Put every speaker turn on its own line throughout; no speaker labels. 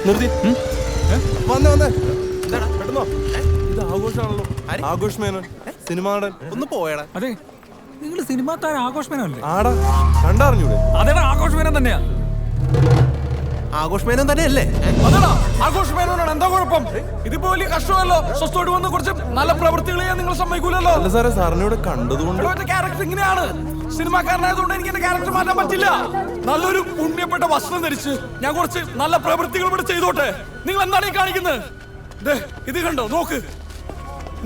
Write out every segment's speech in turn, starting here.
നിർത്തി വന്നേ വന്നേ പെട്ടെന്നോ. ഇത് ആഘോഷമാണല്ലോ. ആഘോഷ് മേനോൻ സിനിമ നടൻ. ഒന്ന് പോയടാ.
അതെ, നിങ്ങൾ സിനിമാ താരം ആഘോഷ് മേനോനല്ലേ?
ആടാ കണ്ടറിഞ്ഞൂടെ?
അതേടാ, ആഘോഷ് മേനോൻ തന്നെയാ.
ആഘോഷ് മേനോൻ തന്നെയല്ലേ?
അതെടാ, ആഘോഷ് മേനോനാണ്. എന്താ കുഴപ്പം? ഇതിപ്പോ വലിയ കഷ്ടമല്ലോ. സ്വസ്ഥോട് വന്ന് കുറച്ച് നല്ല പ്രവൃത്തികൾ ചെയ്യാൻ നിങ്ങൾ സമ്മതിക്കൂലല്ലോ.
അല്ല സാറേ, സാറിനോട് കണ്ടതുകൊണ്ട്
ക്യാരക്ടർ ഇങ്ങനെയാണ്. സിനിമാക്കാരനായതുകൊണ്ട് എനിക്ക് എന്റെ ക്യാരക്ടർ മാറ്റാൻ പറ്റില്ല. നല്ലൊരു പുണ്യപ്പെട്ട വസ്ത്രം ധരിച്ച് ഞാൻ കുറച്ച് നല്ല പ്രവൃത്തികൾ ഇവിടെ ചെയ്തോട്ടെ. നിങ്ങൾ എന്താണ് ഈ കാണിക്കുന്നത്? ഇത് കണ്ടോ, നോക്ക്.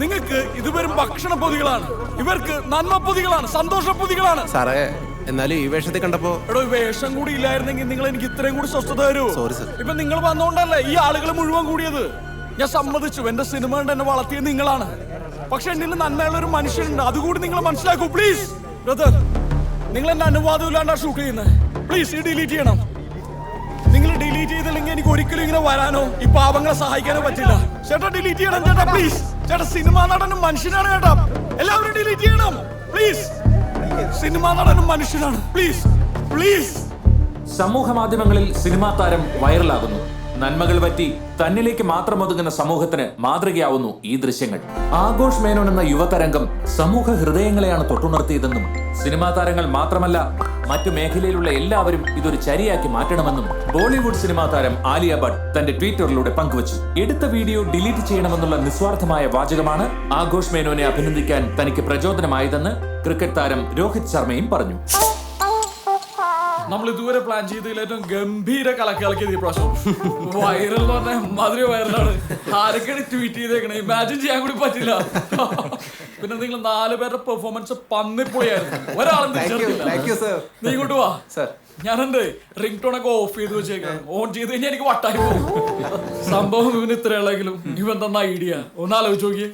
നിങ്ങൾക്ക് ഇത് വെറും ഭക്ഷണ പൊതികളാണ്, ഇവർക്ക് നന്മ പൊതികളാണ്, സന്തോഷ പൊതികളാണ്.
സാറേ, എന്നാലും ഈ വേഷത്തെ കണ്ടപ്പോ
ഈ വേഷം കൂടി ഇല്ലായിരുന്നെങ്കിൽ നിങ്ങൾ എനിക്ക് ഇത്രയും കൂടി സ്വസ്ഥത തരൂ.
Sorry sir.
ഇപ്പൊ നിങ്ങൾ വന്നോണ്ടല്ലേ ഈ ആളുകൾ മുഴുവൻ കൂടിയത്. ഞാൻ സമ്മതിച്ചു, എന്റെ സിനിമ കൊണ്ട് എന്നെ വളർത്തിയത് നിങ്ങളാണ്. പക്ഷെ എന്നിൽ നന്മയുള്ള ഒരു മനുഷ്യനുണ്ട്, അതുകൂടി നിങ്ങൾ മനസ്സിലാക്കൂ പ്ലീസ്. ബ്രദർ, നിങ്ങൾ എന്റെ അനുവാദം ഇല്ലാണ്ടാ ഷൂട്ട് ചെയ്യുന്നത്. പ്ലീസ് ഈ ഡിലീറ്റ് ചെയ്യണം. നിങ്ങൾ ഡിലീറ്റ് ചെയ്തില്ലെങ്കിൽ എനിക്ക് ഒരിക്കലും ഇങ്ങനെ വരാനോ ഈ പാവങ്ങളെ സഹായിക്കാനോ പറ്റില്ല. ചേട്ടാ ഡിലീറ്റ് ചെയ്യണം ചേട്ടാ, പ്ലീസ്. ചേട്ടാ സിനിമാ നടനും മനുഷ്യനാണ് ചേട്ടാ, എല്ലാവരും ഡിലീറ്റ് ചെയ്യണം പ്ലീസ്. സിനിമാ നടനും മനുഷ്യനാണ്, പ്ലീസ് പ്ലീസ്.
സമൂഹ മാധ്യമങ്ങളിൽ സിനിമാ താരം വൈറലാകുന്നു. നന്മകൾ പറ്റി തന്നിലേക്ക് മാത്രം ഒതുങ്ങുന്ന സമൂഹത്തിന് മാതൃകയാവുന്നു ഈ ദൃശ്യങ്ങൾ. ആഘോഷ് മേനോൻ എന്ന യുവതരംഗം സമൂഹ ഹൃദയങ്ങളെയാണ് തൊട്ടുണർത്തിയതെന്നും സിനിമാ താരങ്ങൾ മാത്രമല്ല മറ്റു മേഖലയിലുള്ള എല്ലാവരും ഇതൊരു ചരിയാക്കി മാറ്റണമെന്നും ബോളിവുഡ് സിനിമാ താരം ആലിയ ഭട്ട് തന്റെ ട്വിറ്ററിലൂടെ പങ്കുവച്ചു. എടുത്ത വീഡിയോ ഡിലീറ്റ് ചെയ്യണമെന്നുള്ള നിസ്വാർത്ഥമായ വാചകമാണ് ആഘോഷ് മേനോനെ അഭിനന്ദിക്കാൻ തനിക്ക് പ്രചോദനമായതെന്ന് ക്രിക്കറ്റ് താരം രോഹിത് ശർമ്മയും പറഞ്ഞു.
നമ്മൾ ഇതുവരെ പ്ലാൻ ചെയ്തതിൽ ഏറ്റവും ഗംഭീര കലക്കിയത് ഈ പ്രാവശ്യം. വൈറൽ എന്ന് പറഞ്ഞാൽ മധുര വൈറലാണ്. ആരൊക്കെയാണ് ട്വീറ്റ് ചെയ്തേക്കണേ, ഇമാജിൻ ചെയ്യാൻ കൂടി പറ്റില്ല. പിന്നെ നിങ്ങൾ 4 പേരുടെ പെർഫോമൻസ് പന്നിപ്പൊളിയായിരുന്നു. ഒരാളും നീ ഇങ്ങോട്ട് വാ. ഞാനെന്റെ റിംഗ് ടോൺ ഒക്കെ ഓഫ് ചെയ്ത് വെച്ചേക്കാം. ഓൺ ചെയ്ത് കഴിഞ്ഞാൽ എനിക്ക് വട്ടായി പോകും. സംഭവം ഇവന് ഇത്രയുള്ളെങ്കിലും ഇവൻ തന്ന ഐഡിയ ഒന്ന് ആലോചിച്ച് നോക്കിയേ.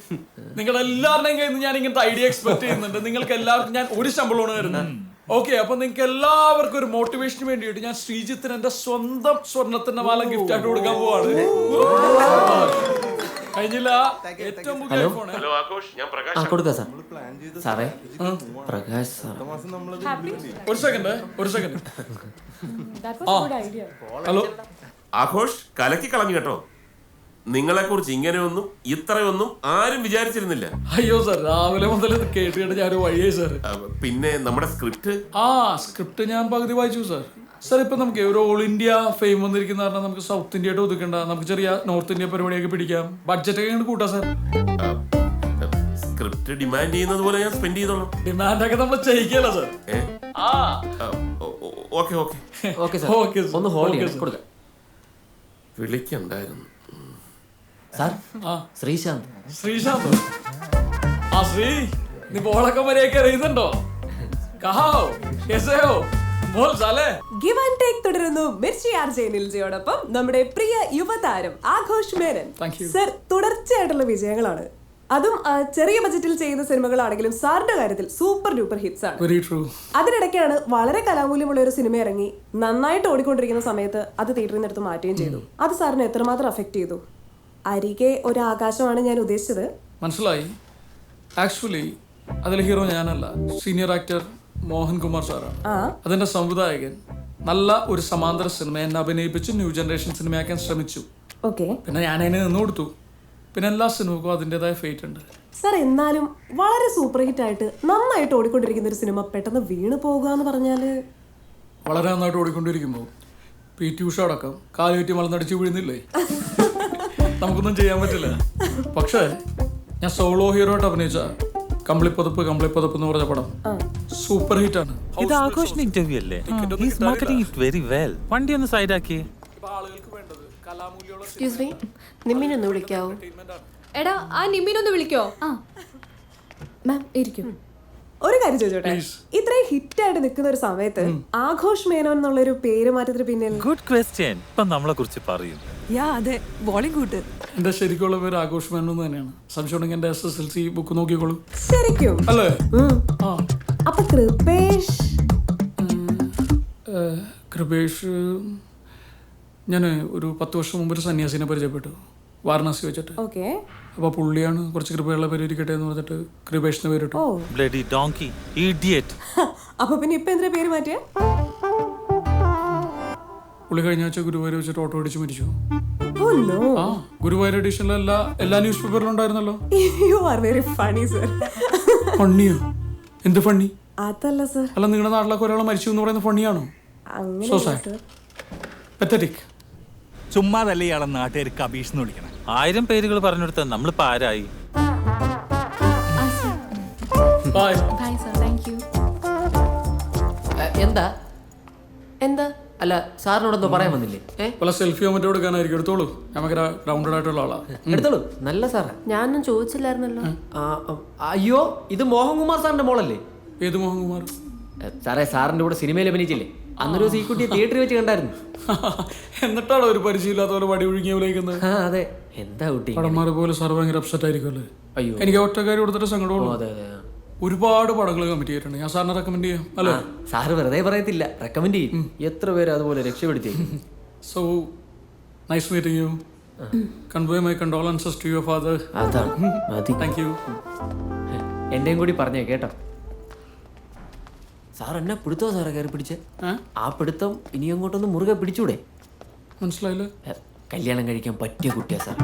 നിങ്ങളുടെ എല്ലാവരുടെയും കയ്യിൽ നിന്ന് ഞാൻ ഇങ്ങനത്തെ ഐഡിയ എക്സ്പെക്ട് ചെയ്യുന്നുണ്ട്. നിങ്ങൾക്ക് എല്ലാവർക്കും ഞാൻ ഒരു ശമ്പളമാണ് വരുന്നത്. ഓക്കെ, അപ്പൊ നിങ്ങൾക്ക് എല്ലാവർക്കും ഒരു മോട്ടിവേഷന് വേണ്ടിയിട്ട് ഞാൻ ശ്രീജിത്തിന് എന്റെ സ്വന്തം സ്വർണത്തിന്റെ മാല ഗിഫ്റ്റ് ആയിട്ട് കൊടുക്കാൻ പോവാണ്. കഴിഞ്ഞില്ല, ഏറ്റവും പുതിയ ഫോൺ.
ഹലോ ആഘോഷ്, ഞാൻ പ്രകാശ്.
സാറേ, പ്രകാശ് സാർ.
ഒരു സെക്കൻഡ്. ഹലോ
ആഘോഷ്, കലക്കി കളഞ്ഞു കേട്ടോ. നിങ്ങളെ കുറിച്ച് ഇങ്ങനെയൊന്നും ഇത്രയൊന്നും ആരും വിചാരിച്ചിരുന്നില്ല.
അയ്യോ സാർ, രാവിലെ മുതൽ കേട്ട് ഞാൻ വഴിയായി സാർ.
പിന്നെ നമ്മുടെ സ്ക്രിപ്റ്റ്
സ്ക്രിപ്റ്റ് ഞാൻ പകുതി വായിച്ചു സാർ. സാർ ഇപ്പൊ നമുക്ക് ഒരു ഓൾ ഇന്ത്യ ഫെയിം വന്നിരിക്കുന്ന കാരണം നമുക്ക് സൗത്ത് ഇന്ത്യയായിട്ട് ഒതുക്കണ്ട, നമുക്ക് ചെറിയ നോർത്ത് ഇന്ത്യ പരിപാടിയൊക്കെ പിടിക്കാം. ബഡ്ജറ്റ് ഒക്കെ കൂട്ടാം സാർ.
സ്ക്രിപ്റ്റ് ഡിമാൻഡ് ചെയ്യുന്നത് പോലെ ഞാൻ സ്പെൻഡ് ചെയ്തോളാം.
ഡിമാൻഡ് ഒക്കെ നമ്മൾ ചെയ്യിക്കല്ലോ സാർ.
ഓക്കെ
ഒന്ന് ഹോൾഡ് ചെയ്യാം, കൊടുക്കാം.
വിളിക്കണ്ടായിരുന്നു
സാർ. ശ്രീശാന്ത്.
ശ്രീ, നീ ബോളൊക്കെ മര്യാദയ്ക്ക് അറിയുന്നുണ്ടോ?
ഗിവ് ആൻഡ് ടേക്ക് തുടരുന്നു മിർച്ചി ആർജെ നിൽജയോടൊപ്പം നമ്മുടെ പ്രിയ യുവതാരം ആഘോഷ് മേനൻ. സർ, തുടർച്ചയായിട്ടുള്ള വിജയങ്ങളാണ്. അതും ചെറിയ ബജറ്റിൽ ചെയ്യുന്ന സിനിമകളാണെങ്കിലും സാറിന്റെ കാര്യത്തിൽ സൂപ്പർ ഡൂപ്പർ ഹിറ്റ്സ് ആണ്. അതിനിടയ്ക്കാണ് വളരെ കലാമൂല്യമുള്ള ഒരു സിനിമ ഇറങ്ങി നന്നായിട്ട് ഓടിക്കൊണ്ടിരിക്കുന്ന സമയത്ത് അത് തിയേറ്ററിൽ നിന്ന് എടുത്ത് മാറ്റുകയും ചെയ്തു. അത് സാറിനെ എത്രമാത്രം അഫക്ട് ചെയ്തു? അരികെ ഒരു ആകാശമാണ് ഞാൻ ഉദ്ദേശിച്ചത്.
മനസ്സിലായി. ആക്ച്വലി അതിലെ ഹീറോ ഞാനല്ല, സീനിയർ ആക്ടർ മോഹൻകുമാർ സാറാണ്. അതിന്റെ സംവിധായകൻ നല്ല ഒരു സമാന്തര സിനിമ എന്നെ അഭിനയിപ്പിച്ച് ന്യൂ ജനറേഷൻ സിനിമയാക്കാൻ ശ്രമിച്ചു. പിന്നെ ഞാൻ അതിനെ നിന്ന് കൊടുത്തു. പിന്നെ എല്ലാ സിനിമക്കും അതിൻ്റെതായ ഫേറ്റ് ഉണ്ട്.
സാർ, എന്നാലും വളരെ സൂപ്പർ ഹിറ്റ് ആയിട്ട് നന്നായിട്ട് ഓടിക്കൊണ്ടിരിക്കുന്ന ഒരു സിനിമ പെട്ടെന്ന് വീണ് പോകുക എന്ന് പറഞ്ഞാല്?
വളരെ നന്നായിട്ട് ഓടിക്കൊണ്ടിരിക്കുമ്പോൾ PT ഉഷ അടക്കം കാലുകറ്റി മലന്നടിച്ച് വീഴുന്നില്ലേ? നമുക്കൊന്നും ചെയ്യാൻ പറ്റില്ല. പക്ഷേ ഞാൻ സോളോ ഹീറോ ആയിട്ട് അഭിനയിച്ച കമ്പിളിപ്പതപ്പ് എന്ന് പറഞ്ഞ പടം സൂപ്പർ ഹിറ്റ് ആണ്.
ഇത് ആഘോഷിന്റെ ഇന്റർവ്യൂ അല്ലേ? He's marketing it very well. വണ്ടി ഒന്ന് സൈഡ് ആക്കി.
ആളുകൾക്ക് വേണ്ടത് കലാമൂല്യമുള്ള.
Excuse me, നിമ്മിനൊന്ന് വിളിക്കാവോ?
എടാ, ആ നിമ്മിനൊന്ന് വിളിക്കോ?
മാം ഇരിക്കും.
ഒരു കാര്യം ചോദിച്ചോട്ടെ, ഇത്രയും ഹിറ്റ് ആയിട്ട് നിൽക്കുന്ന ഒരു സമയത്ത് ആഘോഷ് മേനോൻ എന്നുള്ളൊരു പേര് മാറ്റത്തിന് പിന്നിൽ?
Good question. ഇപ്പൊ നമ്മളെ കുറിച്ച് പറയും.
അതെ, ബോളിവുഡ്.
എന്റെ ശരിക്കുള്ള പേര് ആഘോഷ് മേനോൻ തന്നെയാണ്. സംശയം ഉണ്ടെങ്കിൽ എന്റെ SSLC ബുക്ക് നോക്കിക്കോളൂ.
ശരിക്കും
അല്ലേ?
അപ്പൊ
കൃപേഷ് ഞാൻ ഒരു 10 വർഷം മുമ്പ് ഒരു സന്യാസിനെ പരിചയപ്പെട്ടു, വാരണാസി വെച്ചിട്ട്. അപ്പൊ പുള്ളിയാണ് കുറച്ച് കൃപയുള്ള പേര് ഇരിക്കട്ടെ എന്ന് പറഞ്ഞിട്ട് കൃപേഷിന് പേരിട്ടു.
Bloody donkey idiot.
അപ്പൊ പിന്നെ ഇപ്പൊ എന്താ പേര് മാറ്റിയ?
പുള്ളി കഴിഞ്ഞ ആഴ്ച ഗുരുവായൂർ വെച്ചിട്ട് ഓട്ടോ അടിച്ച് മരിച്ചു.
Oh no.
ആ ഗുരുവായൂർ എഡിഷനിൽ എല്ലാ ന്യൂസ് പേപ്പറിലും ഉണ്ടായിരുന്നല്ലോ.
You are very funny, sir.
ഫണ്ണിയോ? എന്ത് ഫണ്ണി?
അതല്ല സർ.
അല്ല നിങ്ങളുടെ നാട്ടിലൊക്കെ ഒരാൾ മരിച്ചു എന്ന് പറയുന്നത് ഫണ്ണിയാണോ?
അങ്ങനെ
സോ സാഡ്. പത്തറ്റിക്.
ചുമ്മാതല്ലേ ഇയാളെ നാട്ടുകാർ കബീഷ് എന്ന് വിളിക്കണം.
1000 പേരുകൾ പറഞ്ഞെടുത്ത നമ്മളിപ്പോ ആരായി?
Bye.
Bye sir, thank you. എന്താ
എന്താ?
അല്ല സാറിനോടൊന്നും പറയാൻ വന്നില്ലേ?
പല സെൽഫിയോ മറ്റോ എടുക്കാനായിരിക്കും. എടുത്തോളൂ. നമുക്ക് ഗ്രൗണ്ടഡ് ആയിട്ടുള്ള ആളാ.
എടുത്തോളൂ. നല്ല സാറാ.
ഞാനൊന്നും ചോദിച്ചില്ലായിരുന്നല്ലോ.
അയ്യോ, ഇത് മോഹൻകുമാർ സാറിന്റെ മോളല്ലേ?
ഏത് മോഹൻകുമാർ?
സാറേ, സാറിന്റെ കൂടെ സിനിമയിൽ അഭിനയിച്ചില്ലേ? അന്നൊരു സീക്കുട്ടിയെ തിയേറ്ററിൽ വെച്ച് കണ്ടായിരുന്നു.
എന്നിട്ടാണോ ഒരു പരിചയമില്ലാത്ത പോലെ വടി ഒഴുകിയ വിളിക്കുന്നത്?
അതെ. എന്താ കുട്ടി
പടന്മാരെ പോലെ സാർ ഭയങ്കര അപ്സെറ്റ് ആയിരിക്കുമല്ലേ?
അയ്യോ,
എനിക്ക് ഒറ്റ കാര്യം കൊടുത്തിട്ട് സങ്കടമുള്ളൂ.
അതെ അതെ.
ഒരുപാട് പടങ്ങൾ കമ്മിറ്റ് ചെയ്തിട്ടുണ്ട്. ഞാൻ സാറിനെ റെക്കമെൻഡ് ചെയ്യാം അല്ലേ?
സാറ് വെറുതെ പറയത്തില്ല, റെക്കമെൻഡ് ചെയ്യും. എത്ര പേര് അതുപോലെ രക്ഷപ്പെടുത്തി.
So nice meeting you. Convey my condolences to your father.
അതാണ് മതി.
Thank you.
എന്റെയും കൂടി പറഞ്ഞേ കേട്ടോ. സാർ എന്നെ പിടുത്തോ സാറേ കയറി പിടിച്ച്? ആ പിടുത്തം ഇനി അങ്ങോട്ടൊന്ന് മുറുകെ പിടിച്ചൂടെ?
മനസ്സിലായില്ലേ?
കല്യാണം കഴിക്കാൻ പറ്റിയ കുട്ടിയാ സാർ.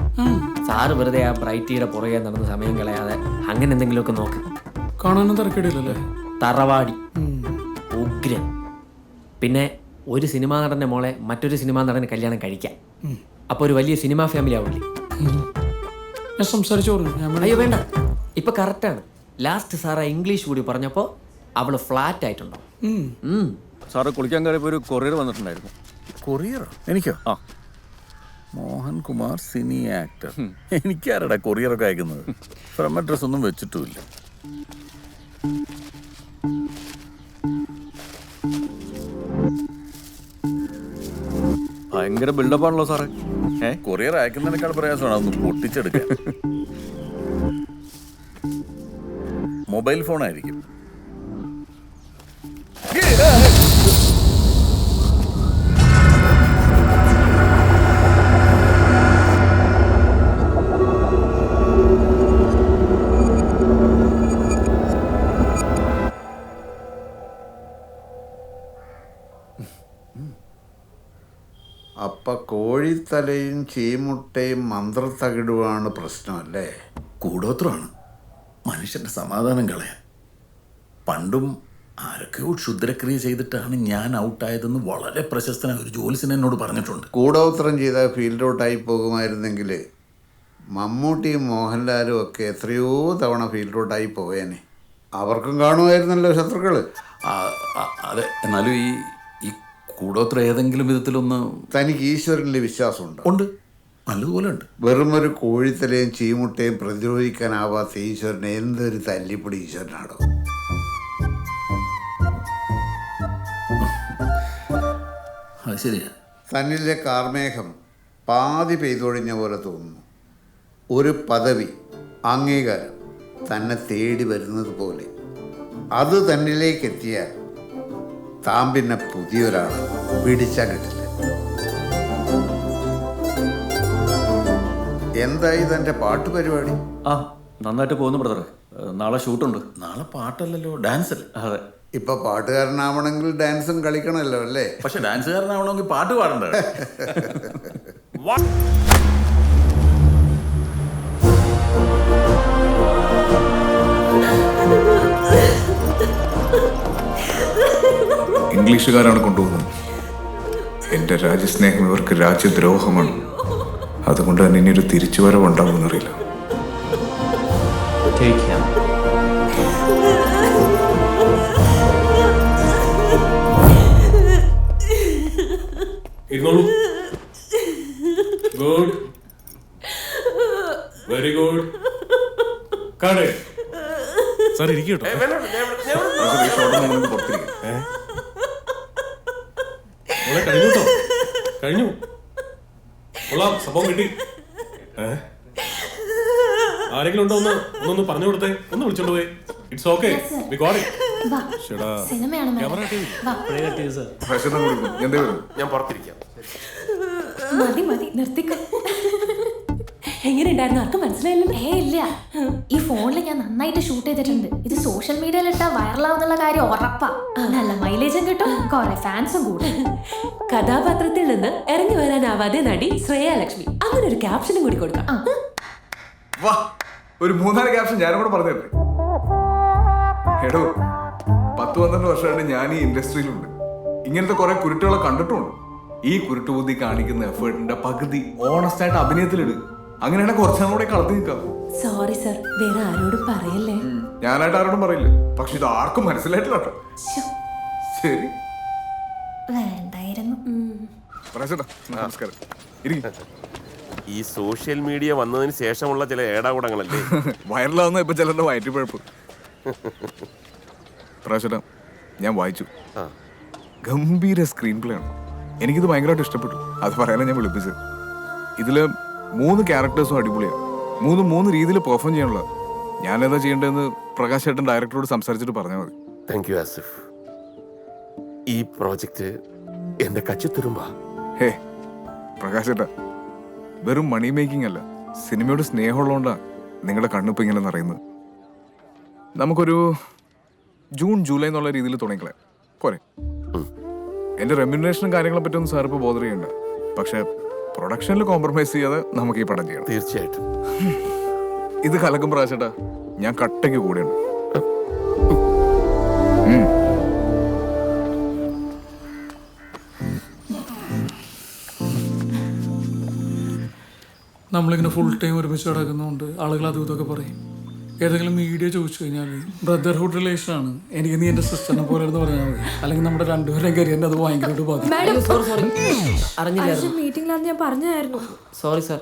സാറ് വെറുതെ ആ ബ്രൈറ്റിയുടെ പുറകെ നടന്ന് സമയം കളയാതെ അങ്ങനെ എന്തെങ്കിലുമൊക്കെ നോക്ക്.
കാണാനും തിരക്കേടില്ലല്ലേ?
തറവാടി, ഉഗ്രൻ. പിന്നെ ഒരു സിനിമാ നടന്റെ മോളെ മറ്റൊരു സിനിമാ നടന് കല്യാണം കഴിക്കാം. അപ്പൊ ഒരു വലിയ സിനിമാ ഫാമിലി ആവില്ലേ?
ഞാൻ സംസാരിച്ചോളൂ.
അയ്യോ വേണ്ട, ഇപ്പൊ കറക്റ്റാണ്. ലാസ്റ്റ് സാറ് ഇംഗ്ലീഷ് കൂടി പറഞ്ഞപ്പോ അവള് ഫ്ലാറ്റ് ആയിട്ടുണ്ടോ?
സാറ് കുളിക്കാൻ കയറിയപ്പോൾ ഒരു കൊറിയർ വന്നിട്ടുണ്ടായിരുന്നു.
കൊറിയറോ? എനിക്കോ?
ആ,
മോഹൻകുമാർ സിനി ആക്ടർ. എനിക്കാരടാ കൊറിയറൊക്കെ അയക്കുന്നത്? ഫ്രം അഡ്രസ് ഒന്നും വെച്ചിട്ടുമില്ല.
ഭയങ്കര ബിൽഡപ്പ് ആണല്ലോ സാറേ.
കൊറിയർ അയക്കുന്നതിനേക്കാൾ പ്രയാസമാണ് അതൊന്ന് പൊട്ടിച്ചെടുക്കാൻ. മൊബൈൽ ഫോൺ ആയിരിക്കും.
അപ്പൊ കോഴിത്തലയും ചീമുട്ടയും മന്ത്രത്തകിടുവാണ് പ്രശ്നമല്ലേ?
കൂടോത്രമാണ് മനുഷ്യന്റെ സമാധാനം കളയാൻ. പണ്ടും ആരൊക്കെയോ ക്ഷുദ്രക്രിയ ചെയ്തിട്ടാണ് ഞാൻ ഔട്ടായതെന്ന് വളരെ പ്രശസ്തനായ ഒരു ജോലിസിന് എന്നോട് പറഞ്ഞിട്ടുണ്ട്.
കൂടോത്രം ചെയ്താൽ ഫീൽഡ് ഔട്ടായി പോകുമായിരുന്നെങ്കിൽ മമ്മൂട്ടിയും മോഹൻലാലും ഒക്കെ എത്രയോ തവണ ഫീൽഡ് ഔട്ടായി പോയേനെ. അവർക്കും കാണുമായിരുന്നല്ലോ ശത്രുക്കൾ.
അതെ, എന്നാലും ഈ കൂടോത്രം ഏതെങ്കിലും വിധത്തിലൊന്ന്.
തനിക്ക് ഈശ്വരനിൽ വിശ്വാസമുണ്ടോ?
ഉണ്ട്, നല്ലതുപോലെ ഉണ്ട്.
വെറും ഒരു കോഴിത്തലയും ചീമുട്ടയും പ്രതിരോധിക്കാനാവാത്ത ഈശ്വരനെ എന്തൊരു തല്ലിപ്പൊടി ഈശ്വരനാണോ?
അത് ശരിയാ.
തന്നിലെ കാർമേഘം പാതി പെയ്തൊഴിഞ്ഞ പോലെ തോന്നുന്നു. ഒരു പദവി, അംഗീകാരം തന്നെ തേടി വരുന്നത് പോലെ. അത് തന്നിലേക്ക് എത്തിയാൽ താൻ പിന്നെ പുതിയൊരാൾ പിടിച്ചാൽ കിട്ടില്ല. എന്തായി തൻ്റെ പാട്ട് പരിപാടി?
ആ, നന്നായിട്ട് പോകുന്നു ബ്രദർ. നാളെ ഷൂട്ടുണ്ട്.
നാളെ പാട്ടല്ലല്ലോ, ഡാൻസ് അല്ലേ?
അതെ.
ഇപ്പൊ പാട്ടുകാരനാവണമെങ്കിൽ ഡാൻസും കളിക്കണമല്ലോ അല്ലേ?
പക്ഷെ ഡാൻസുകാരനാവണമെങ്കിൽ പാട്ട് പാടണ്ടേ?
ഇംഗ്ലീഷുകാരാണ് കൊണ്ടുപോകുന്നത്. എൻ്റെ രാജ്യസ്നേഹം ഇവർക്ക് രാജ്യദ്രോഹമാണ്. അതുകൊണ്ട് തന്നെ ഇനി ഒരു തിരിച്ചുവരവുണ്ടാവുമെന്നറിയില്ല.
Good, very good.
സാർ ഇരിക്കട്ടോ.
കഴിഞ്ഞു. സംഭവം കിട്ടി. ആരെങ്കിലും ഉണ്ടോ? ഒന്നൊന്ന് പറഞ്ഞു കൊടുത്തേ, ഒന്ന് വിളിച്ചോണ്ട് പോയി. It's okay, we got it. ഞാൻ പുറത്തിരിക്കാം.
മതി മതി നിർത്തിക്കോ.
എങ്ങനെ ഉണ്ടായിരുന്നു? ആർക്കും മനസ്സിലായില്ലല്ലോ.
ഇല്ല, ഈ ഫോണിൽ ഞാൻ നന്നായിട്ട് ഷൂട്ട് ചെയ്തിട്ടുണ്ട്. ഇത് സോഷ്യൽ മീഡിയയിൽ ഇട്ടാ വൈറലാവുന്നുള്ള കാര്യം ഉറപ്പാ. നല്ല മൈലേജും കിട്ടും, കുറെ ഫാൻസും കൂടും.
കഥാപാത്രത്തിൽ നിന്ന് ഇറങ്ങി വരാനാവാതെ നടി ശ്രേയാലക്ഷ്മി. അങ്ങനെ ഒരു ക്യാപ്ഷനും കൂടി കൊടുക്കാം.
വാ, ഒരു 3-4 ക്യാപ്ഷൻ ഞാനും കൂടെ പറഞ്ഞു തരട്ടെ. എടോ, 10-12 വർഷമായിട്ട് ഞാൻ ഈ ഇൻഡസ്ട്രിയിലുണ്ട്. ഇങ്ങനത്തെ കുറെ കുരുട്ടുകളെ കണ്ടിട്ടുണ്ട്. ഈ കുരുട്ടുബുദ്ധി കാണിക്കുന്ന എഫേർട്ടിന്റെ പകുതി ഓണസ്റ്റ് ആയിട്ട് അഭിനയത്തിലിട്. അങ്ങനെയാണെങ്കിൽ കുറച്ചാൽ കൂടെ കളത്തി നിൽക്കാം.
സോറി സർ, വേറെ ആരോടും പറയല്ലേ.
ഞാനായിട്ട് ആരോടും പറയില്ല, പക്ഷെ ഇത് ആർക്കും മനസ്സിലായിട്ടില്ല കേട്ടോ. ശരി,
വേണ്ടായിരുന്നു.
നമസ്കാരം.
ഈ സോഷ്യൽ മീഡിയ വന്നതിന് ശേഷമുള്ള ചില ഏടാകൂടങ്ങളല്ലേ
വൈറലാവുന്ന ഇപ്പൊ ചിലരുടെ വയറ്റിപ്പഴപ്പ്. പ്രാവശ്യം ഞാൻ വായിച്ചു, ഗംഭീര സ്ക്രീൻ പ്ലേ ആണ്. എനിക്കിത് ഭയങ്കരമായിട്ട് ഇഷ്ടപ്പെട്ടു. അത് പറയാനാണ് ഞാൻ വിളിപ്പിച്ചത്. ഇതില് 3 ക്യാരക്ടേഴ്സും അടിപൊളിയാണ്. 3 രീതിയിൽ പെർഫോം ചെയ്യാനുള്ള. ഞാൻ എന്താ ചെയ്യേണ്ടതെന്ന് പ്രകാശ് ചേട്ടൻ ഡയറക്ടറോട് സംസാരിച്ചിട്ട് പറഞ്ഞാൽ മതി.
Thank U Asif. ഈ പ്രോജക്റ്റ് എന്റെ കച്ചിത്തുരുമ്പാ.
ഹേ പ്രകാശ് ചേട്ടാ, വെറും മണി മേക്കിംഗ് അല്ല, സിനിമയോട് സ്നേഹമുള്ളതുകൊണ്ടാണ് നിങ്ങളുടെ കണ്ണിപ്പ് ഇങ്ങനെ നിറയുന്നത്. നമുക്കൊരു ജൂൺ ജൂലൈ എന്നുള്ള രീതിയിൽ തുടങ്ങിക്കളയാം പോരെ? എന്റെ റെമ്യൂണറേഷനും കാര്യങ്ങളെ പറ്റിയൊന്നും സാർ ഇപ്പോൾ ബോധർ ചെയ്യണ്ട. പക്ഷെ പ്രൊഡക്ഷനിൽ കോംപ്രമൈസ് ചെയ്യാതെ നമുക്ക് ഈ പടം ചെയ്യണം.
തീർച്ചയായിട്ടും.
ഇത് കലക്കും പ്രാവശ്യട്ടാ, ഞാൻ കട്ടയ്ക്ക് കൂടെയുണ്ട്.
നമ്മളിങ്ങനെ ഫുൾ ടൈം ഒരുമിച്ച് കിടക്കുന്നതുകൊണ്ട് ആളുകൾ അതും ഇതൊക്കെ പറയും. ഏതെങ്കിലും മീഡിയ ചോദിച്ചു കഴിഞ്ഞാൽ ബ്രദർഹുഡ് റിലേഷൻ ആണ്, എനിക്ക് നീ എൻ്റെ സിസ്റ്ററിനെ പോലെ എന്ന് പറഞ്ഞാൽ മതി. അല്ലെങ്കിൽ നമ്മുടെ രണ്ടുപേരുടെയും കരിയറിനെ അത് ഭയങ്കരമായിട്ട് ബാധിക്കും.
മീറ്റിംഗിലാന്ന് ഞാൻ പറഞ്ഞായിരുന്നു.
Sorry sir.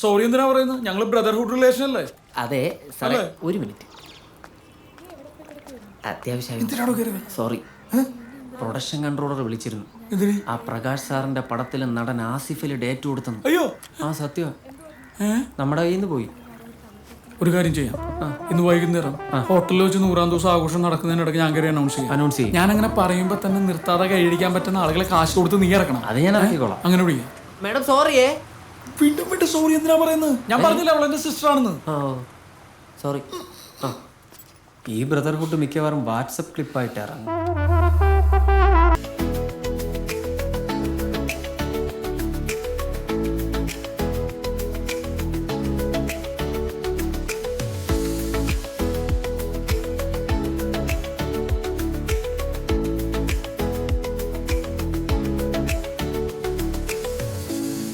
സോറി എന്തിനാ പറയുന്നത്? ഞങ്ങൾ ബ്രദർഹുഡ് റിലേഷൻ അല്ലേ?
അതെ സാറേ, ഒരു മിനിറ്റ്. അത്യാവശ്യം സോറി. പ്രൊഡക്ഷൻ കൺട്രോളർ വിളിച്ചിരുന്നു. ആ പ്രകാശ് സാറിന്റെ പടത്തിൽ നടൻ ആസിഫിൽ ഡേറ്റ് കൊടുത്തു.
അയ്യോ,
ആ സത്യം നമ്മുടെ കയ്യിൽ നിന്ന് പോയി.
ഒരു കാര്യം ചെയ്യാം, ഇന്ന് വൈകുന്നേരം ഹോട്ടലിൽ വെച്ച് 100ാം ദിവസം ആഘോഷം നടക്കുന്നതിനിടയ്ക്ക് ഞാൻ കയറി അനൗൺസ് ചെയ്യും. ഞാൻ അങ്ങനെ പറയുമ്പോൾ തന്നെ നിർത്താതെ കൈയടിക്കാൻ പറ്റുന്ന ആളുകളെ കാശ് കൊടുത്ത് നീ ഇറക്കണം.
അത് ഞാൻ ഇറക്കിക്കോളാം.
അങ്ങനെ വിളിക്കാം.
മാഡം സോറിയേ.
വീണ്ടും സോറി എന്തിനാ പറയുന്നത്? ഞാൻ പറഞ്ഞില്ല അവൾ എന്റെ സിസ്റ്റർ ആണെന്ന്.
സോറി. ഈ ബ്രദർഹുഡ് മിക്കവാറും വാട്സപ്പ് ക്ലിപ്പായിട്ട് ഇറങ്ങും.